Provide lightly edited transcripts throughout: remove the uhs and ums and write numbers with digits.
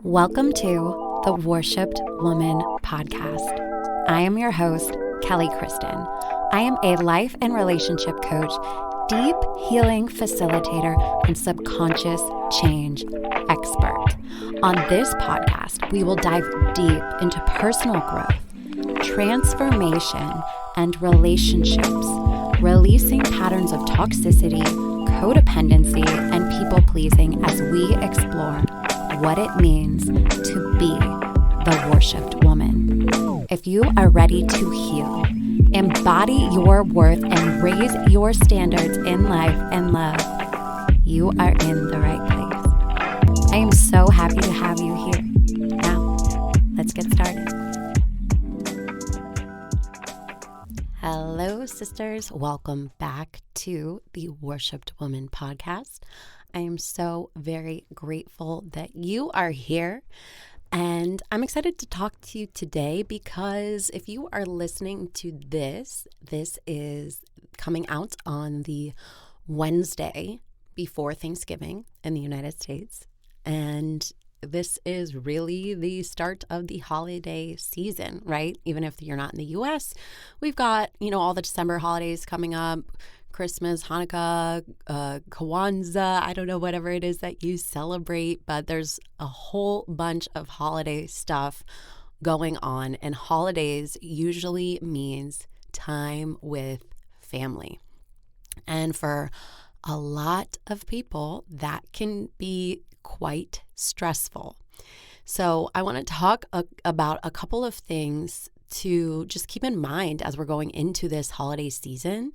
Welcome to the Worshipped Woman podcast. I am your host, kellykristin. I am a life and relationship coach, deep healing facilitator, and subconscious change expert. On this podcast, we will dive deep into personal growth, transformation, and relationships, releasing patterns of toxicity, codependency, and people-pleasing as we explore what it means to be the worshipped woman. If you are ready to heal, embody your worth, and raise your standards in life and love, you are in the right place. I am so happy to have you here. Now, let's get started. Hello, sisters. Welcome back to the Worshipped Woman podcast. I am so very grateful that you are here, and I'm excited to talk to you today because if you are listening to this is coming out on the Wednesday before Thanksgiving in the United States, and this is really the start of the holiday season, right? Even if you're not in the U.S., we've got, all the December holidays coming up. Christmas, Hanukkah, Kwanzaa, I don't know, whatever it is that you celebrate, but there's a whole bunch of holiday stuff going on, and holidays usually means time with family. And for a lot of people, that can be quite stressful. So I want to talk about a couple of things to just keep in mind as we're going into this holiday season,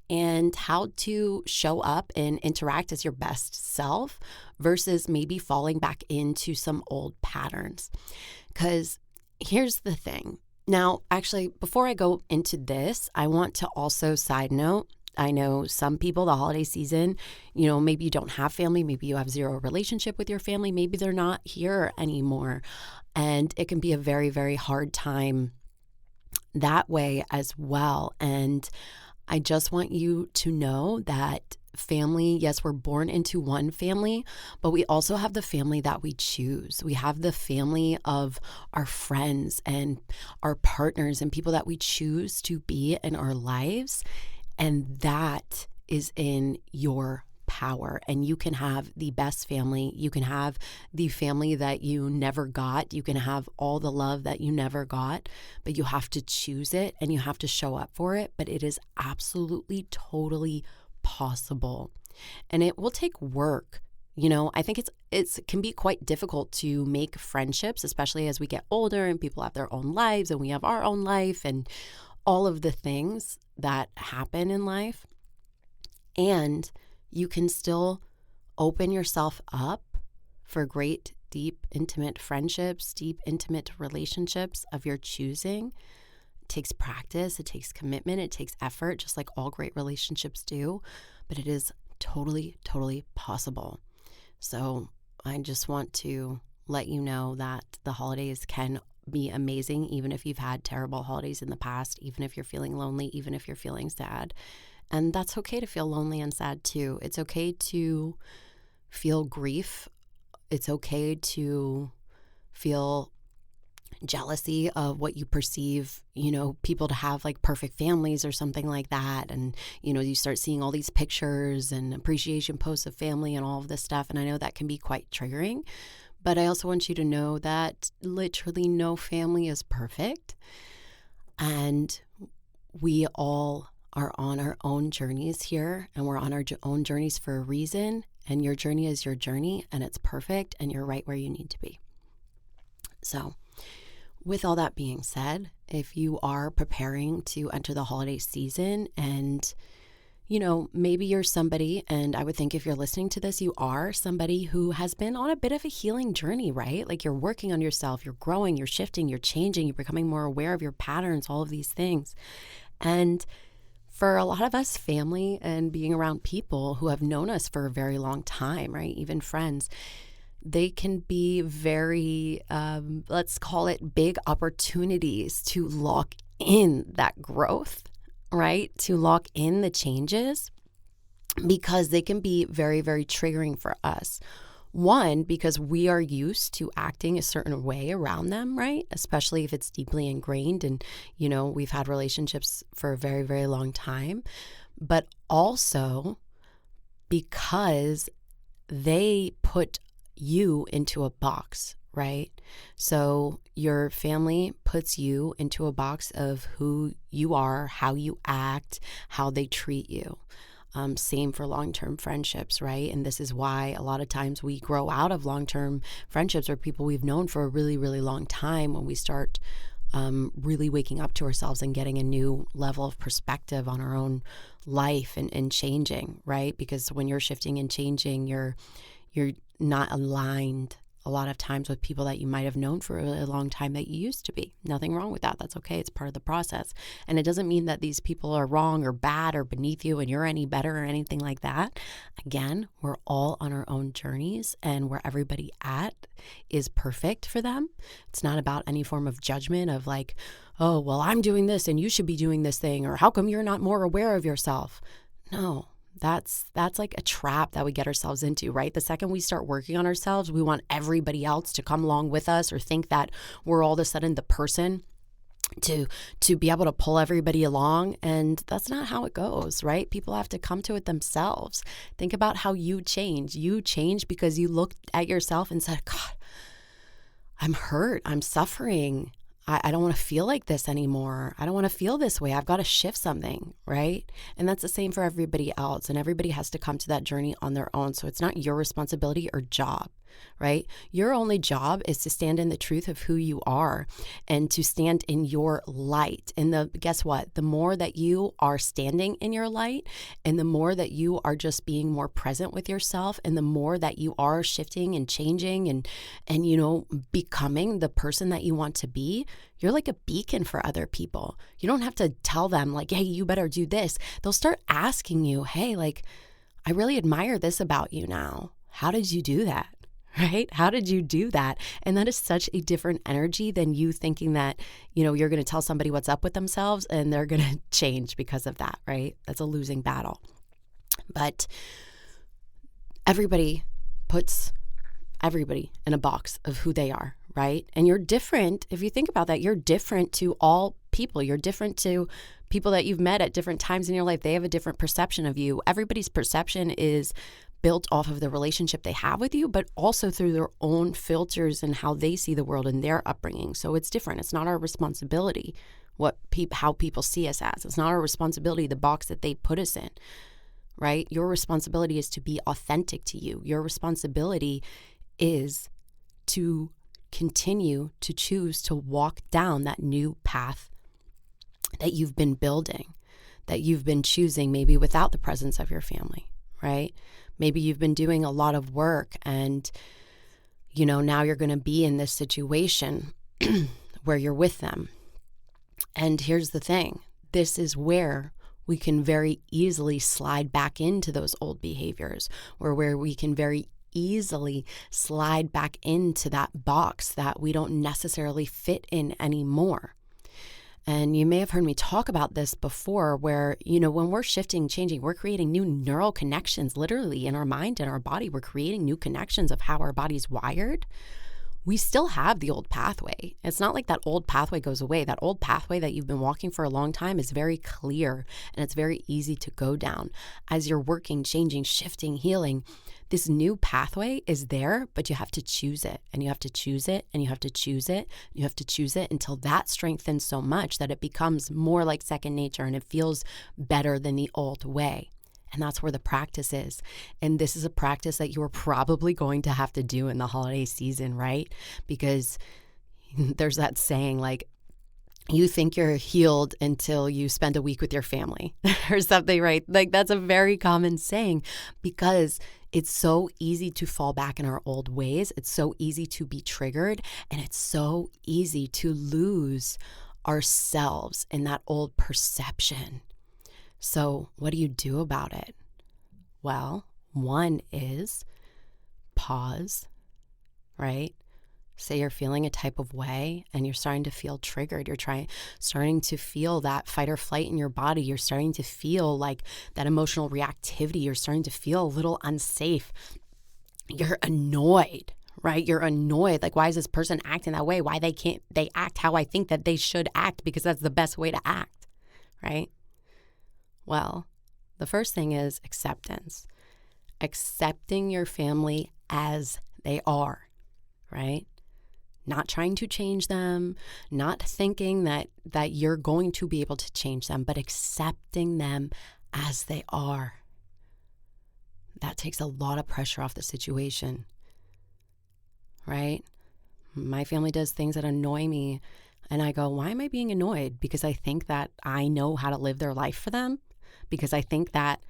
and how to show up and interact as your best self versus maybe falling back into some old patterns. Because here's the thing. Now, actually, before I go into this, I want to also side note, I know some people, the holiday season, maybe you don't have family, maybe you have zero relationship with your family, maybe they're not here anymore. And it can be a very, very hard time that way as well. And I just want you to know that family, yes, we're born into one family, but we also have the family that we choose. We have the family of our friends and our partners and people that we choose to be in our lives. And that is in your power. And you can have the best family. You can have the family that you never got. You can have all the love that you never got, but you have to choose it and you have to show up for it. But it is absolutely, totally possible. And it will take work. I think it can be quite difficult to make friendships, especially as we get older and people have their own lives and we have our own life and all of the things that happen in life. And you can still open yourself up for great, deep, intimate friendships, deep, intimate relationships of your choosing. It takes practice, it takes commitment, it takes effort, just like all great relationships do, but it is totally, totally possible. So I just want to let you know that the holidays can be amazing, even if you've had terrible holidays in the past, even if you're feeling lonely, even if you're feeling sad. And that's okay to feel lonely and sad too. It's okay to feel grief. It's okay to feel jealousy of what you perceive, people to have like perfect families or something like that. And, you start seeing all these pictures and appreciation posts of family and all of this stuff. And I know that can be quite triggering. But I also want you to know that literally no family is perfect. And we all are on our own journeys here, and we're on our own journeys for a reason, and your journey is your journey, and it's perfect, and you're right where you need to be. So with all that being said, if you are preparing to enter the holiday season and maybe you're somebody, and I would think if you're listening to this, you are somebody who has been on a bit of a healing journey, right? Like you're working on yourself, you're growing, you're shifting, you're changing, you're becoming more aware of your patterns, all of these things. And for a lot of us, family and being around people who have known us for a very long time, right? Even friends, they can be very, let's call it big opportunities to lock in that growth, right? To lock in the changes, because they can be very, very triggering for us. One, because we are used to acting a certain way around them, right? Especially if it's deeply ingrained and, we've had relationships for a very, very long time. But also because they put you into a box, right? So your family puts you into a box of who you are, how you act, how they treat you. Same for long-term friendships, right? And this is why a lot of times we grow out of long-term friendships or people we've known for a really, really long time when we start really waking up to ourselves and getting a new level of perspective on our own life and changing, right? Because when you're shifting and changing, you're not aligned a lot of times with people that you might have known for a really long time that you used to be. Nothing wrong with that. That's okay. It's part of the process. And it doesn't mean that these people are wrong or bad or beneath you and you're any better or anything like that. Again, we're all on our own journeys, and where everybody at is perfect for them. It's not about any form of judgment of like, oh, well, I'm doing this and you should be doing this thing, or how come you're not more aware of yourself? No. That's like a trap that we get ourselves into, right? The second we start working on ourselves, we want everybody else to come along with us or think that we're all of a sudden the person to be able to pull everybody along. And that's not how it goes, right? People have to come to it themselves. Think about how you change. You change because you looked at yourself and said, God, I'm hurt. I'm suffering. I don't want to feel like this anymore. I don't want to feel this way. I've got to shift something, right? And that's the same for everybody else. And everybody has to come to that journey on their own. So it's not your responsibility or job, right? Your only job is to stand in the truth of who you are and to stand in your light. And guess what? The more that you are standing in your light and the more that you are just being more present with yourself and the more that you are shifting and changing and becoming the person that you want to be, you're like a beacon for other people. You don't have to tell them like, hey, you better do this. They'll start asking you, hey, like, I really admire this about you now. How did you do that? Right? How did you do that? And that is such a different energy than you thinking that, you're going to tell somebody what's up with themselves and they're going to change because of that, right? That's a losing battle. But everybody puts everybody in a box of who they are, right? And you're different. If you think about that, you're different to all people. You're different to people that you've met at different times in your life. They have a different perception of you. Everybody's perception is built off of the relationship they have with you, but also through their own filters and how they see the world and their upbringing. So it's different. It's not our responsibility how people see us as. It's not our responsibility the box that they put us in, right? Your responsibility is to be authentic to you. Your responsibility is to continue to choose to walk down that new path that you've been building, that you've been choosing maybe without the presence of your family, right? Maybe you've been doing a lot of work and, now you're going to be in this situation where you're with them. And here's the thing. This is where we can very easily slide back into those old behaviors, or where we can very easily slide back into that box that we don't necessarily fit in anymore. And you may have heard me talk about this before where, when we're shifting, changing, we're creating new neural connections, literally in our mind and our body. We're creating new connections of how our body's wired. We still have the old pathway. It's not like that old pathway goes away. That old pathway that you've been walking for a long time is very clear and it's very easy to go down. As you're working, changing, shifting, healing, this new pathway is there, but you have to choose it, and you have to choose it, and you have to choose it. You have to choose it until that strengthens so much that it becomes more like second nature and it feels better than the old way. And that's where the practice is. And this is a practice that you are probably going to have to do in the holiday season, right? Because there's that saying like, you think you're healed until you spend a week with your family or something, right? Like that's a very common saying because it's so easy to fall back in our old ways. It's so easy to be triggered, and it's so easy to lose ourselves in that old perception. So what do you do about it? Well, one is pause, right? Say you're feeling a type of way and you're starting to feel triggered. You're starting to feel that fight or flight in your body. You're starting to feel like that emotional reactivity. You're starting to feel a little unsafe. you're annoyed, right? You're annoyed. Like, why is this person acting that way? Why they act how I think that they should act because that's the best way to act, right? Well, the first thing is acceptance. Accepting your family as they are, right? Not trying to change them, not thinking that you're going to be able to change them, but accepting them as they are. That takes a lot of pressure off the situation, right? My family does things that annoy me, and I go, why am I being annoyed? Because I think that I know how to live their life for them? Because I think that,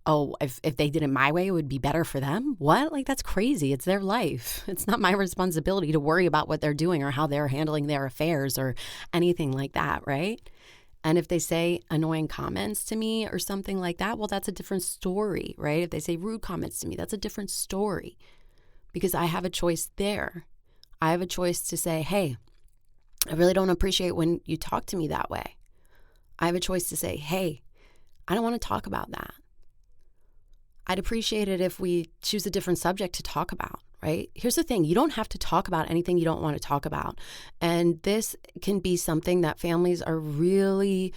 oh, if they did it my way, it would be better for them? What? Like, that's crazy. It's their life. It's not my responsibility to worry about what they're doing or how they're handling their affairs or anything like that, right? And if they say annoying comments to me or something like that, well, that's a different story, right? If they say rude comments to me, that's a different story because I have a choice there. I have a choice to say, hey, I really don't appreciate when you talk to me that way. I have a choice to say, hey, I don't want to talk about that. I'd appreciate it if we choose a different subject to talk about, right? Here's the thing. You don't have to talk about anything you don't want to talk about. And this can be something that families are really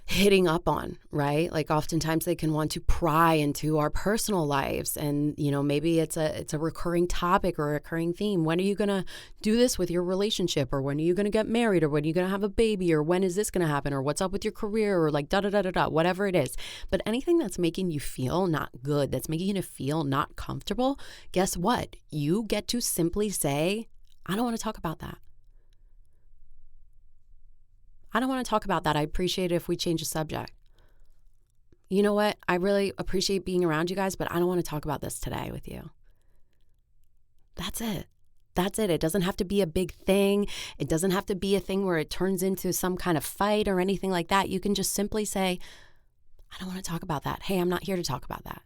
hitting up on, right? Like oftentimes they can want to pry into our personal lives and, maybe it's a recurring topic or a recurring theme. When are you going to do this with your relationship? Or when are you going to get married? Or when are you going to have a baby? Or when is this going to happen? Or what's up with your career? Or like whatever it is. But anything that's making you feel not good, that's making you feel not comfortable, guess what? You get to simply say, I don't want to talk about that. I don't want to talk about that. I appreciate it if we change the subject. You know what? I really appreciate being around you guys, but I don't want to talk about this today with you. That's it. That's it. It doesn't have to be a big thing. It doesn't have to be a thing where it turns into some kind of fight or anything like that. You can just simply say, I don't want to talk about that. Hey, I'm not here to talk about that.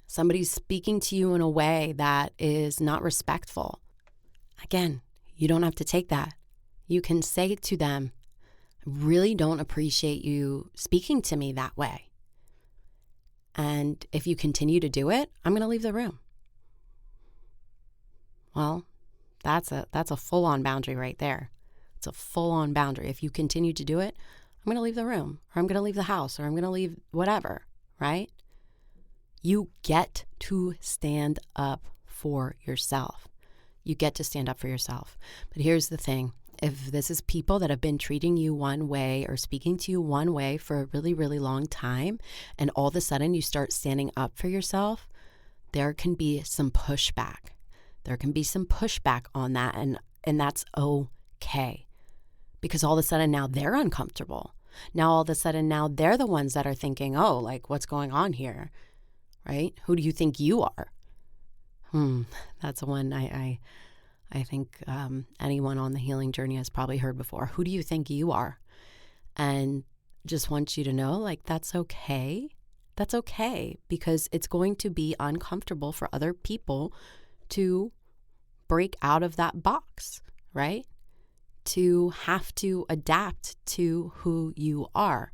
Somebody's speaking to you in a way that is not respectful. Again, you don't have to take that. You can say to them, I really don't appreciate you speaking to me that way. And if you continue to do it, I'm going to leave the room. Well, that's a full-on boundary right there. It's a full-on boundary. If you continue to do it, I'm going to leave the room, or I'm going to leave the house, or I'm going to leave whatever, right? You get to stand up for yourself. You get to stand up for yourself. But here's the thing. If this is people that have been treating you one way or speaking to you one way for a really, really long time, and all of a sudden you start standing up for yourself, there can be some pushback. There can be some pushback on that, and that's okay. Because all of a sudden now they're uncomfortable. Now all of a sudden now they're the ones that are thinking, oh, like what's going on here, right? Who do you think you are? That's one I think anyone on the healing journey has probably heard before. Who do you think you are? And just want you to know, like, that's okay. That's okay, because it's going to be uncomfortable for other people to break out of that box, right? To have to adapt to who you are.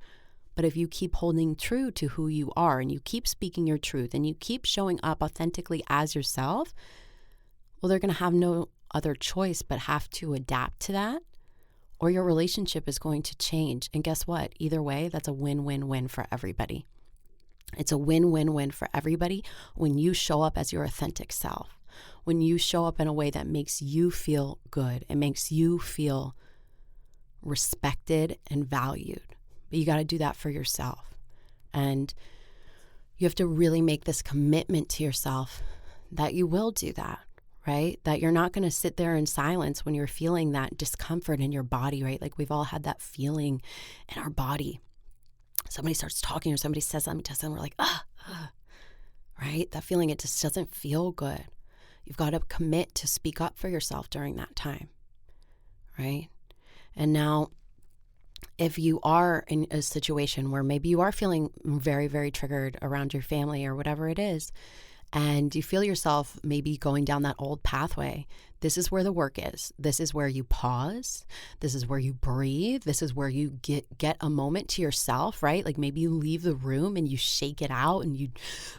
But if you keep holding true to who you are and you keep speaking your truth and you keep showing up authentically as yourself, well, they're going to have no other choice but have to adapt to that, or your relationship is going to change. And guess what? Either way, that's a win-win-win for everybody. It's a win-win-win for everybody when you show up as your authentic self, when you show up in a way that makes you feel good. It makes you feel respected and valued. But you got to do that for yourself. And you have to really make this commitment to yourself that you will do that. Right? That you're not going to sit there in silence when you're feeling that discomfort in your body, right? Like we've all had that feeling in our body. Somebody starts talking or somebody says something to us and we're like, right? That feeling, it just doesn't feel good. You've got to commit to speak up for yourself during that time, right? And now, if you are in a situation where maybe you are feeling very, very triggered around your family or whatever it is, and you feel yourself maybe going down that old pathway, this is where the work is. This is where you pause. This is where you breathe. This is where you get a moment to yourself, right? Like maybe you leave the room and you shake it out and you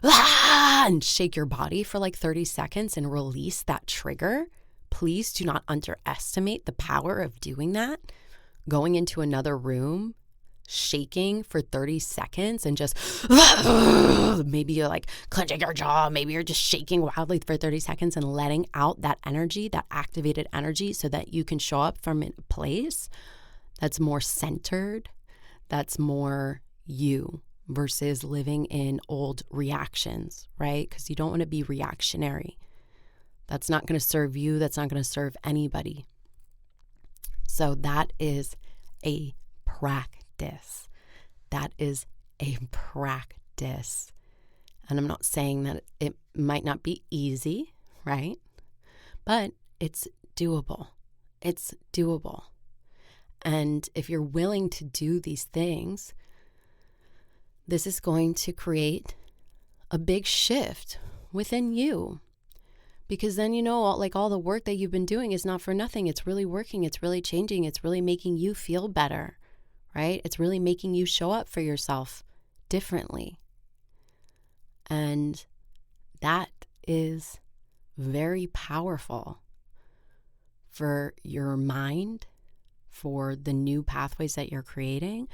and shake your body for like 30 seconds and release that trigger. Please do not underestimate the power of doing that. Going into another room, shaking for 30 seconds and just maybe you're like clenching your jaw, maybe you're just shaking wildly for 30 seconds and letting out that energy, that activated energy, so that you can show up from a place that's more centered, that's more you, versus living in old reactions, right? Because you don't want to be reactionary. That's not going to serve you. That's not going to serve anybody. So that is a practice. That is a practice. And I'm not saying that it might not be easy, right? But it's doable. It's doable. And if you're willing to do these things, this is going to create a big shift within you. Because then, like all the work that you've been doing is not for nothing. It's really working. It's really changing. It's really making you feel better. Right? It's really making you show up for yourself differently. And that is very powerful for your mind, for the new pathways that you're creating,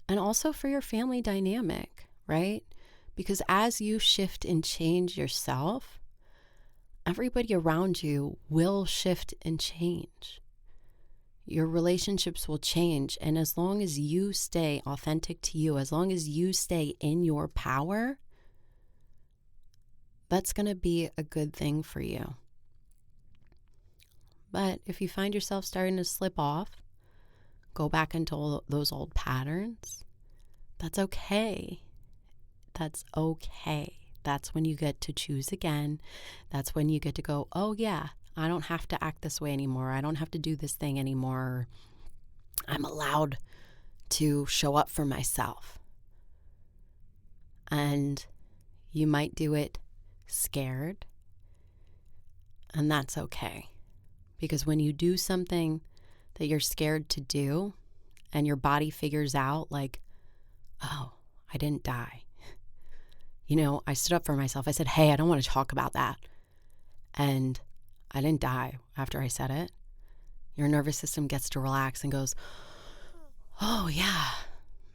and also for your family dynamic, right? Because as you shift and change yourself, everybody around you will shift and change. Your relationships will change. And as long as you stay authentic to you, as long as you stay in your power, that's going to be a good thing for you. But if you find yourself starting to slip off, go back into those old patterns, that's okay. That's okay. That's when you get to choose again. That's when you get to go, oh yeah, I don't have to act this way anymore. I don't have to do this thing anymore. I'm allowed to show up for myself. And you might do it scared. And that's okay. Because when you do something that you're scared to do and your body figures out like, oh, I didn't die. I stood up for myself. I said, hey, I don't want to talk about that. And I didn't die after I said it. Your nervous system gets to relax and goes, oh yeah,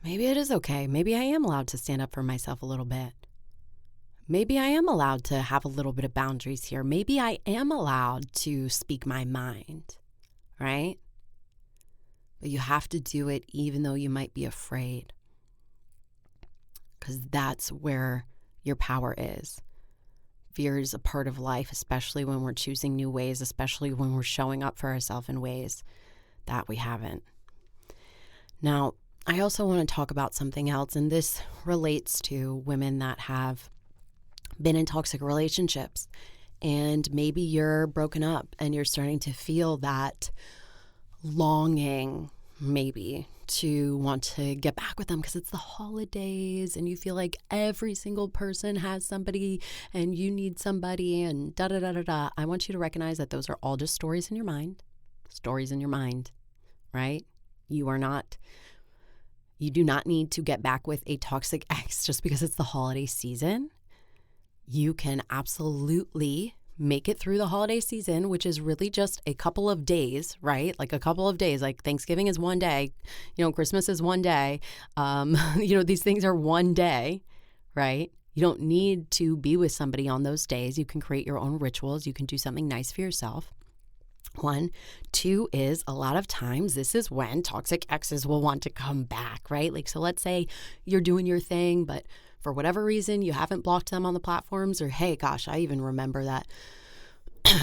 maybe it is okay. Maybe I am allowed to stand up for myself a little bit. Maybe I am allowed to have a little bit of boundaries here. Maybe I am allowed to speak my mind, right? But you have to do it even though you might be afraid. Because that's where your power is. Fear is a part of life, especially when we're choosing new ways, especially when we're showing up for ourselves in ways that we haven't. Now, I also want to talk about something else, and this relates to women that have been in toxic relationships, and maybe you're broken up and you're starting to feel that longing, maybe, to want to get back with them because it's the holidays and you feel like every single person has somebody and you need somebody and da-da-da-da-da. I want you to recognize that those are all just stories in your mind, right? You do not need to get back with a toxic ex just because it's the holiday season. You can absolutely make it through the holiday season, which is really just a couple of days, right? Like a couple of days, like Thanksgiving is one day, Christmas is one day. These things are one day, right? You don't need to be with somebody on those days. You can create your own rituals. You can do something nice for yourself. 1. 2 is a lot of times this is when toxic exes will want to come back, right? Like, so let's say you're doing your thing, but for whatever reason, you haven't blocked them on the platforms, or hey, gosh, I even remember that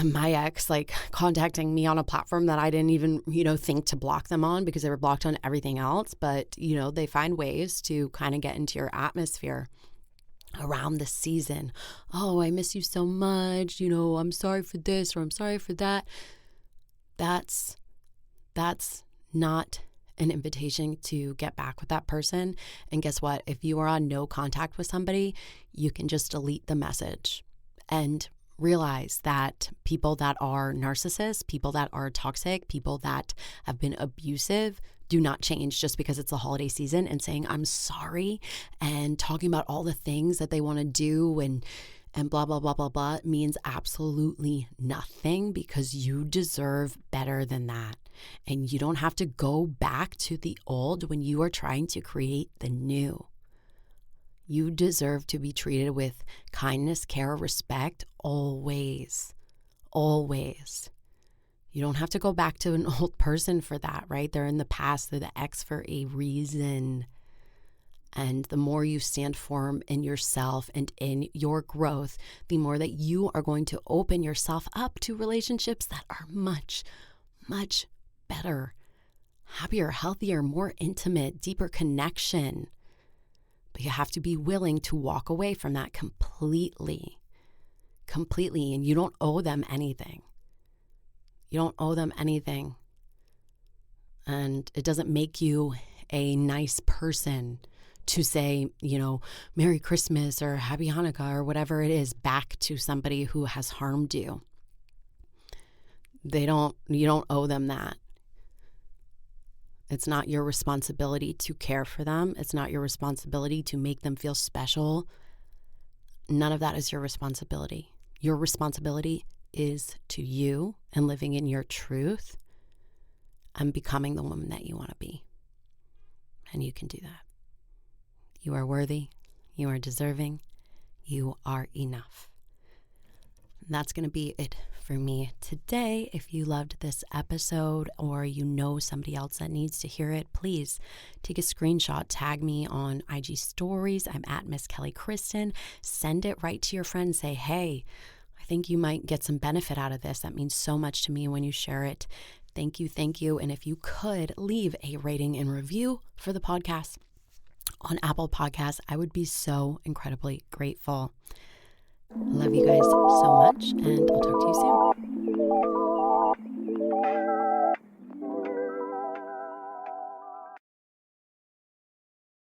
my ex contacting me on a platform that I didn't even, think to block them on because they were blocked on everything else. But, they find ways to kind of get into your atmosphere around the season. Oh, I miss you so much. I'm sorry for this or I'm sorry for that. That's not an invitation to get back with that person. And guess what? If you are on no contact with somebody, you can just delete the message and realize that people that are narcissists, people that are toxic, people that have been abusive do not change just because it's the holiday season, and saying I'm sorry and talking about all the things that they want to do and blah, blah, blah, blah, blah means absolutely nothing, because you deserve better than that. And you don't have to go back to the old when you are trying to create the new. You deserve to be treated with kindness, care, respect, always, always. You don't have to go back to an old person for that, right? They're in the past, they're the ex for a reason. And the more you stand firm in yourself and in your growth, the more that you are going to open yourself up to relationships that are much, much better, happier, healthier, more intimate, deeper connection. But you have to be willing to walk away from that completely. And you don't owe them anything. You don't owe them anything. And it doesn't make you a nice person to say, Merry Christmas or Happy Hanukkah or whatever it is back to somebody who has harmed you. You don't owe them that. It's not your responsibility to care for them. It's not your responsibility to make them feel special. None of that is your responsibility. Your responsibility is to you and living in your truth and becoming the woman that you want to be. And you can do that. You are worthy. You are deserving. You are enough. And that's going to be it for me today. If you loved this episode or you know somebody else that needs to hear it, please take a screenshot, tag me on IG stories. I'm at Miss kellykristin. Send it right to your friend. Say, hey, I think you might get some benefit out of this. That means so much to me when you share it. Thank you. And if you could leave a rating and review for the podcast on Apple Podcasts, I would be so incredibly grateful. Love you guys so much, and I'll talk to you soon.